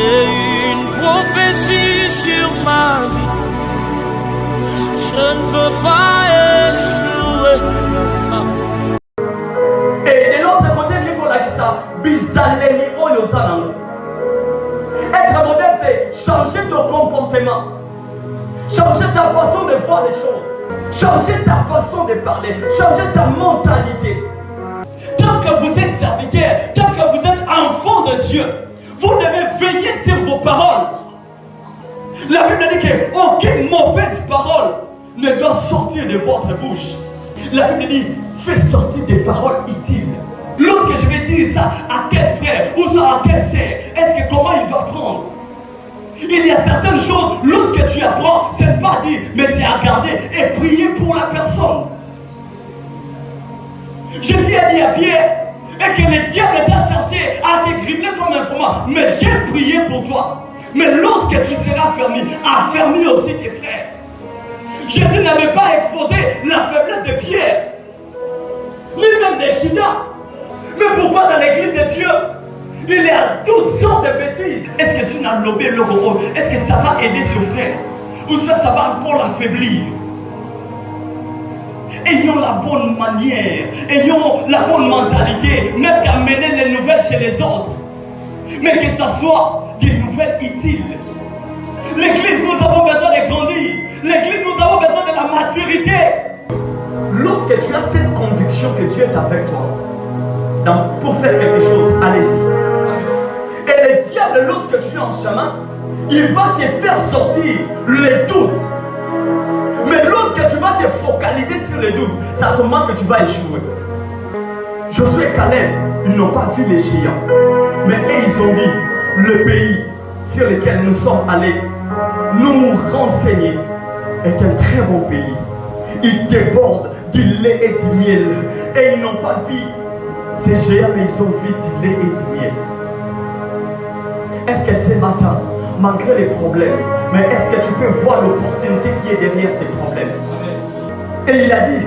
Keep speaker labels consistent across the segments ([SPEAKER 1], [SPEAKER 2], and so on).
[SPEAKER 1] J'ai une prophétie sur ma vie. Je ne peux pas échouer.
[SPEAKER 2] Et de l'autre côté, être modèle, c'est changer ton comportement, changer ta façon de voir les choses, changer ta façon de parler, changer ta mentalité. Tant que vous êtes serviteur, tant que vous êtes enfant de Dieu, vous devez veiller sur vos paroles. La Bible dit qu'aucune mauvaise parole ne doit sortir de votre bouche. La Bible dit, fais sortir des paroles utiles. Lorsque je vais dire ça à quel frère ou ça à quelle sœur, est-ce que comment il va prendre? Il y a certaines choses, lorsque tu apprends, c'est pas dire, mais c'est à garder et prier pour la personne. Jésus a dit à Pierre, et que le diable t'a cherché à te cribler comme un froment, mais j'ai prié pour toi. Mais lorsque tu seras fermé, affermis aussi tes frères. Jésus n'avait pas exposé la faiblesse de Pierre, ni même de Judas. Mais pourquoi dans l'église de Dieu, il y a toutes sortes de bêtises? Est-ce que si on a lobé le robot, est-ce que ça va aider ce frère? Ou ça va encore l'affaiblir? Ayons la bonne manière, ayons la bonne mentalité, même d'amener les nouvelles chez les autres. Mais que ça soit des nouvelles utiles. L'église, nous avons besoin de grandir. L'église, nous avons besoin de la maturité. Lorsque tu as cette conviction que Dieu est avec toi, donc, pour faire quelque chose, allez-y. Et le diable, lorsque tu es en chemin, il va te faire sortir les doutes. Mais lorsque tu vas te focaliser sur les doutes, c'est à ce moment que tu vas échouer. Josué et Caleb, ils n'ont pas vu les géants. Mais eux, ils ont dit, le pays sur lequel nous sommes allés, nous renseigner, est un très bon pays. Il déborde du lait et du miel. Et ils n'ont pas vu ces géants, mais ils ont vu du lait et du miel. Est-ce que ce matin, malgré les problèmes, mais est-ce que tu peux voir l'opportunité qui est derrière ces problèmes? Et il a dit,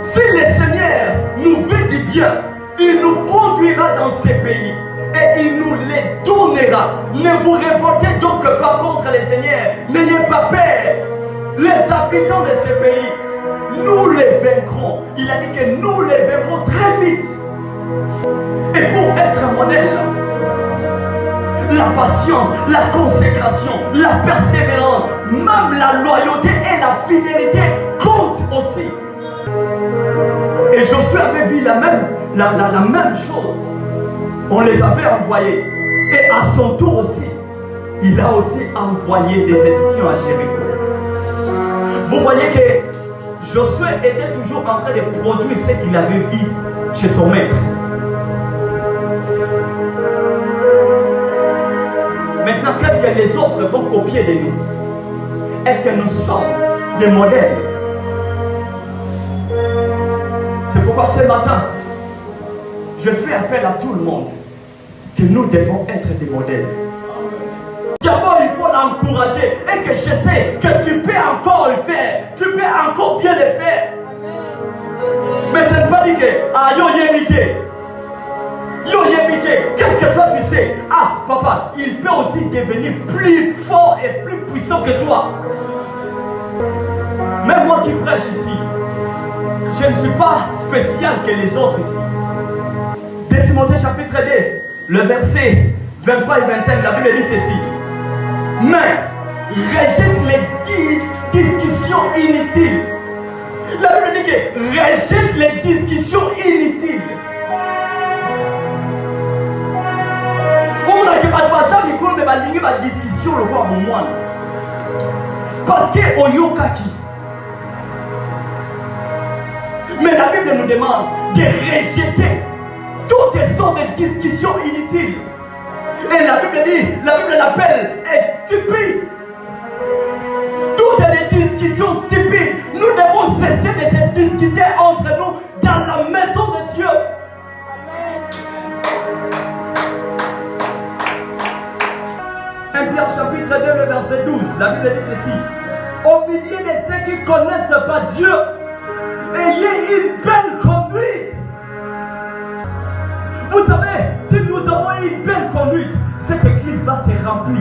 [SPEAKER 2] si le Seigneur nous veut du bien, il nous conduira dans ces pays et il nous les donnera. Ne vous révoltez donc pas contre le Seigneur, n'ayez pas peur. Les habitants de ces pays, nous les vaincrons. Il a dit que nous les vaincrons très vite. Et pour être un modèle, la patience, la consécration, la persévérance, même la loyauté et la fidélité comptent aussi. Et Josué avait vu la même chose. On les avait envoyés. Et à son tour aussi, il a aussi envoyé des espions à Jéricho. Vous voyez que Josué était toujours en train de produire ce qu'il avait vu chez son maître. Maintenant, qu'est-ce que les autres vont copier de nous? Est-ce que nous sommes des modèles? C'est pourquoi ce matin, je fais appel à tout le monde que nous devons être des modèles. D'abord, il faut l'encourager et que je sais que tu peux encore le faire. Tu peux encore bien le faire. Mais ce n'est pas dit que, ah, yo, yémité. Yo, yémité, qu'est-ce que toi tu sais? Ah, papa, il peut aussi devenir plus fort et plus puissant que toi. Même moi qui prêche ici, je ne suis pas spécial que les autres ici. De Timothée chapitre 2, le verset 23 et 25, la Bible dit ceci. Mais rejette les discussions inutiles. La Bible dit que rejette les discussions inutiles. Discussion le roi Moumouane. Parce que Oyokaki. Mais la Bible nous demande de rejeter toutes sortes de discussions inutiles. Et la Bible dit, la Bible l'appelle stupide. Toutes les discussions stupides, nous devons cesser de se discuter entre nous dans la maison de Dieu. Pierre chapitre 2, le verset 12, la Bible dit ceci. Au milieu de ceux qui ne connaissent pas Dieu, ayez une belle conduite. Vous savez, si nous avons une belle conduite, cette église va se remplir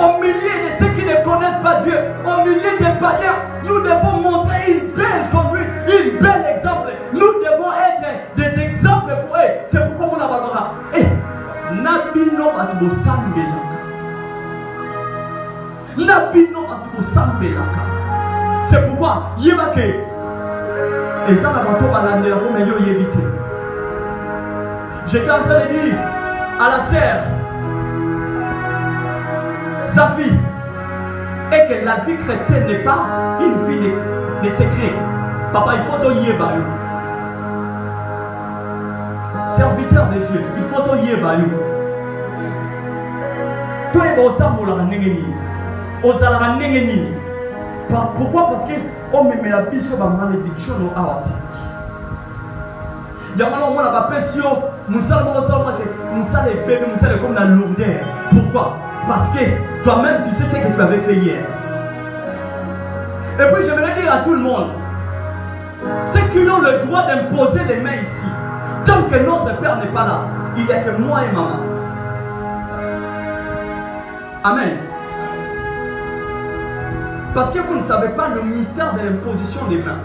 [SPEAKER 2] au milieu de ceux qui ne connaissent pas Dieu, au milieu des païens, nous devons montrer une belle conduite, une belle exemple. Nous devons être des exemples pour eux. C'est pourquoi on a valora. Eh, Nabino Atbosambelaka. Nabino Atbosambelaka. C'est pourquoi Yébake. Et ça, la bateau va l'amener mais yo éviter. J'étais en train de dire à la sœur, sa fille, et que la vie chrétienne n'est pas une vie de secret. Papa, il faut te yéba. Serviteur de Dieu, il faut te yéba. Toi et autant pour la nengeni. Ozala nengeni. Pourquoi? Parce qu'on me met la vie sur ma malédiction au awati. Il y a maintenant on a pas pression. Nous allons bébés, nous allons comme la lourdeur. Pourquoi? Parce que toi-même tu sais ce que tu avais fait hier. Et puis je vais dire à tout le monde, ceux qui ont le droit d'imposer les mains ici, tant que notre Père n'est pas là, il n'y a que moi et maman. Amen. Parce que vous ne savez pas le mystère de l'imposition des mains.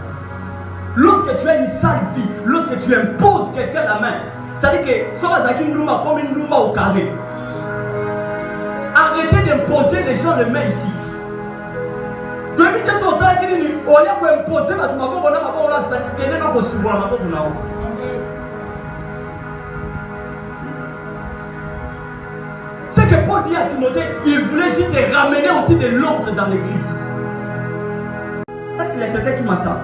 [SPEAKER 2] Lorsque tu as une sale vie, lorsque tu imposes quelqu'un la main, c'est-à-dire que soit Zaki Ndouma comme une Ndouma au carré. Arrêtez d'imposer les gens les mains ici. Tu évites ce que ça qui dit, oh, il y a quoi imposer, mais tu m'as pas ça qui est dans le sous-bois, ma pauvre. C'est que Paul dit à Timothée, il voulait juste ramener aussi de l'ordre dans l'église. Est-ce qu'il y a quelqu'un qui m'entend?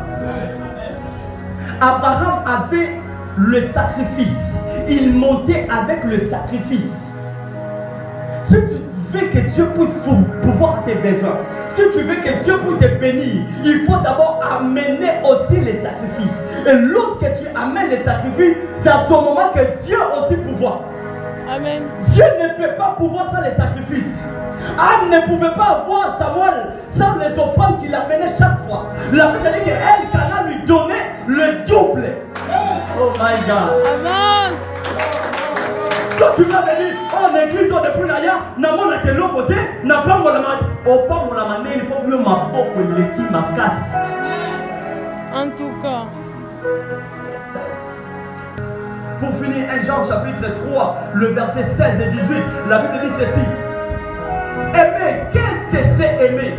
[SPEAKER 2] Abraham avait le sacrifice. Il montait avec le sacrifice. Si tu veux que Dieu puisse pouvoir tes besoins, si tu veux que Dieu puisse te bénir, il faut d'abord amener aussi les sacrifices. Et lorsque tu amènes les sacrifices, c'est à ce moment que Dieu aussi pouvoir.
[SPEAKER 3] Amen.
[SPEAKER 2] Dieu ne peut pas pouvoir sans les sacrifices. Anne ne pouvait pas avoir Samuel sans les offrandes qu'il amenait chaque fois. La Bible dit qu'elle, Cana lui donnait le double. Oh my God.
[SPEAKER 3] Avance.
[SPEAKER 2] Quand tu vas venir en église depuis l'ailleurs, n'a pas de l'autre côté, n'a pas mon amant. Au pas mon amant, il faut que ma propre l'équipe ma casse.
[SPEAKER 3] En tout cas.
[SPEAKER 2] Pour finir, 1 Jean chapitre 3, le verset 16 et 18, la Bible dit ceci. Aimer, qu'est-ce que c'est aimer?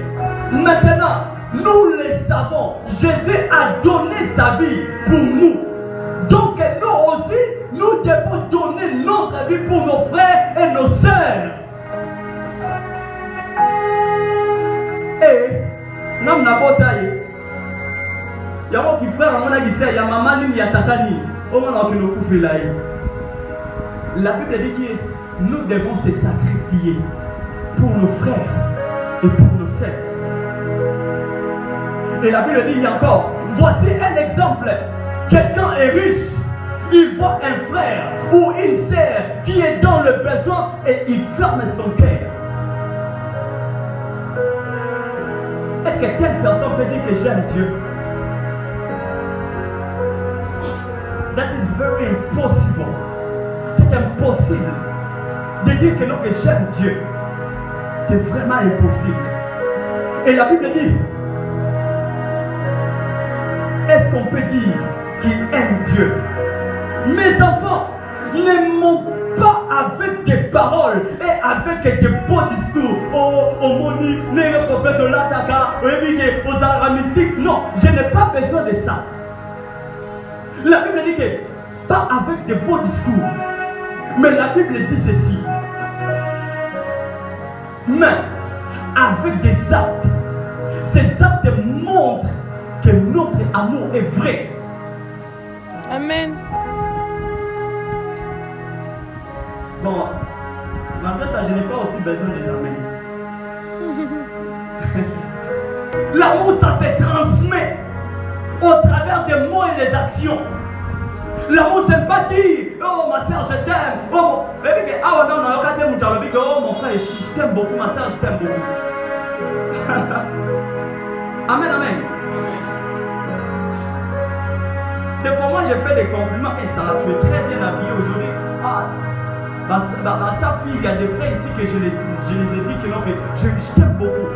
[SPEAKER 2] Maintenant, nous le savons. Jésus a donné sa vie pour nous. Donc nous aussi, nous devons donner notre vie pour nos frères et nos sœurs. Et, nous n'avons pas taillé. Il y a qui frère, il y a maman, il y a tatani. La Bible dit que nous devons se sacrifier pour nos frères et pour nos sœurs. Et la Bible dit encore, voici un exemple. Quelqu'un est riche, il voit un frère ou une sœur qui est dans le besoin et il ferme son cœur. Est-ce que telle personne peut dire que j'aime Dieu? That is very impossible. C'est impossible de dire que non, que j'aime Dieu. C'est vraiment impossible. Et la Bible dit, est-ce qu'on peut dire qu'il aime Dieu? Mes enfants, n'aimons pas avec des paroles et avec des beaux discours. Oh, moni, ne prophète l'ataka, aux arabes mystiques. Non, je n'ai pas besoin de ça. La Bible dit que pas avec de beaux discours, mais la Bible dit ceci, mais avec des actes. Ces actes montrent que notre amour est vrai.
[SPEAKER 3] Amen.
[SPEAKER 2] Bon, malgré ça, je n'ai pas aussi besoin des amen. L'amour, ça se transmet au travers des mots et des actions. L'amour, c'est pas dire, oh ma soeur, je t'aime. Oh, mon frère, je t'aime beaucoup, ma soeur, je t'aime beaucoup. Amen, amen. Des fois, moi, j'ai fait des compliments et ça, tu es très bien habillé aujourd'hui. Ah, Ma soeur fille, il y a des frères ici que je les ai dit que non, mais je t'aime beaucoup.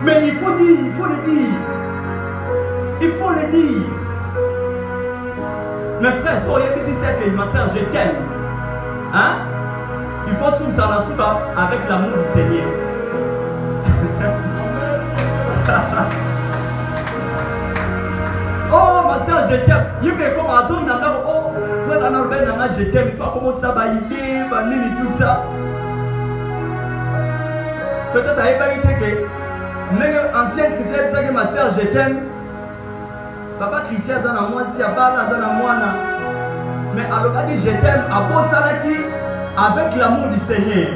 [SPEAKER 2] Mais il faut dire, il faut le dire. Il faut le dire. Mes frères, soyez ici, c'est que ma soeur, je t'aime. Hein? Il faut sous ça la soupe avec l'amour du Seigneur. Oh, ma soeur, je t'aime. Il fait comme à zone d'abord. Oh, toi, dans le bain, je t'aime. Pas comment ça va y aller, tout ça. Peut-être à Ebaïté que, ancien chrétien, c'est ça que ma soeur, je t'aime. Papa chrétien, dans la moi, si à part dans la moi, mais alors, dit je t'aime, à Bossalaki, avec l'amour du Seigneur.